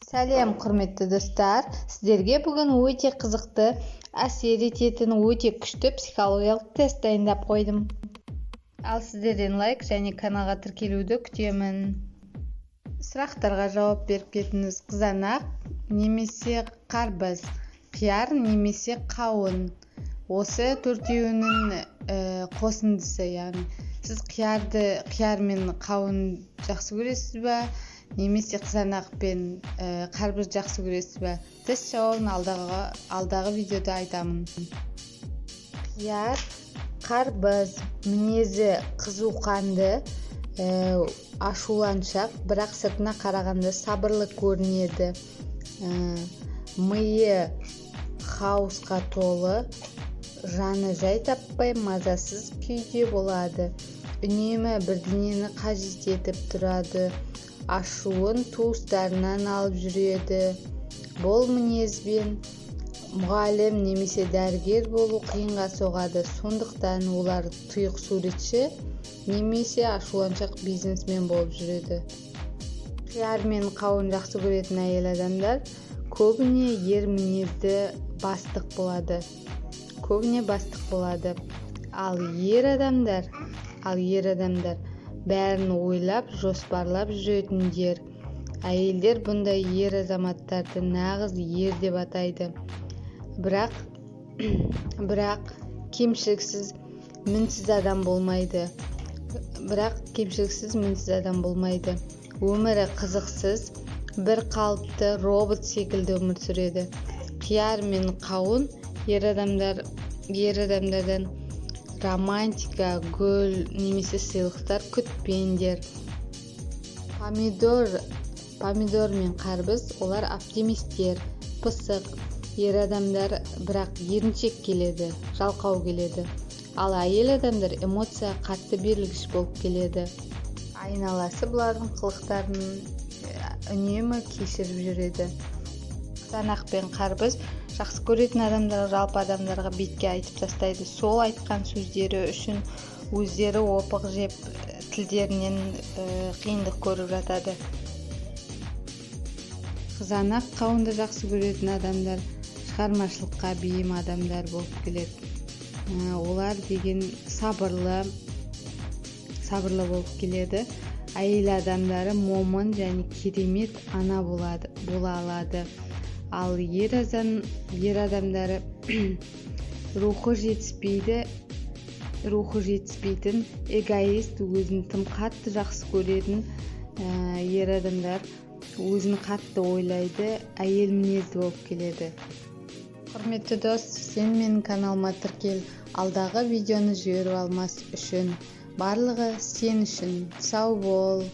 Сәлем, құрметті достар. Сіздерге бүгін өте қызықты, әсер ететін өте күшті психологиялық тест дайындап қойдым. Ал сіздерден лайк және каналға тіркелуді күтемін. Сұрақтарға жауап беріп кетіңіз. Қызанақ немесе қарбыз, қияр немесе қауын. Осы төртеуінің қосындысы, яғни сіз қияр мен қауын жақсы көресіз бе? Немесе қызанақ пен қарбыз жақсы көресіз бе? Тест жауабын алдағы видеода айтамын. Қияр, қарбыз мінезі қызуқанды, ашуланшақ, бірақ сыртына қарағанда сабырлы көрінеді. Миы хаосқа толы, жаны жай таппай мазасыз күйде болады. Үнемі бірдеңені қажет етіп тұрады. Ашуын туыстарынан алып жүреді. Бұл мінезбен мұғалім немесе дәрігер болу қиынға соғады. Сондықтан олар тұйық суретші немесе ашуланшақ бизнесмен болып жүреді. Қияр мен қауын жақсы көретін әйел адамдар көбіне ер мінезді бастық болады. Ал ер адамдар бәрін ойлап, жоспарлап жүретіндер. Әйелдер бұндай ер азаматтарды нағыз ер деп атайды. Бірақ кемшіліксіз мінсіз адам болмайды. Өмірі қызықсыз, бір қалыпты робот секілді өмір сүреді. Қияр мен қауын ер адамдардан романтика, гүл немесе сыйлықтар күтпеңдер. Помидор мен қарбыз олар оптимистер, пысық ер адамдар, бірақ еріншек келеді, жалқау келеді. Ал әйел адамдар эмоция қатты берілгіш болып келеді. Айналасы бұлардың қылықтарын үнемі кешіріп жүреді. Қызанақ пен қарбыз жақсы көретін адамдар жалпы адамдарға бетке айтып тастайды. Сол айтқан сөздері үшін өздері опық жеп тілдерінен қиындық көріп жатады. Қызанақ қауынды жақсы көретін адамдар шығармашылыққа бейім адамдар болып келеді. Олар деген сабырлы болып келеді. Әйел адамдары момын және керемет ана бола алады. Ал ер адамдары рухы жетіспейтін, эгоист, өзін тым қатты жақсы көретін ер адамдар өзін қатты ойлайды, әйел мінезді болып келеді. Құрметті дос, сен менің каналыма тіркел. Алдағы видеоны жіберіп алмас үшін барлығы сен үшін. Сау бол.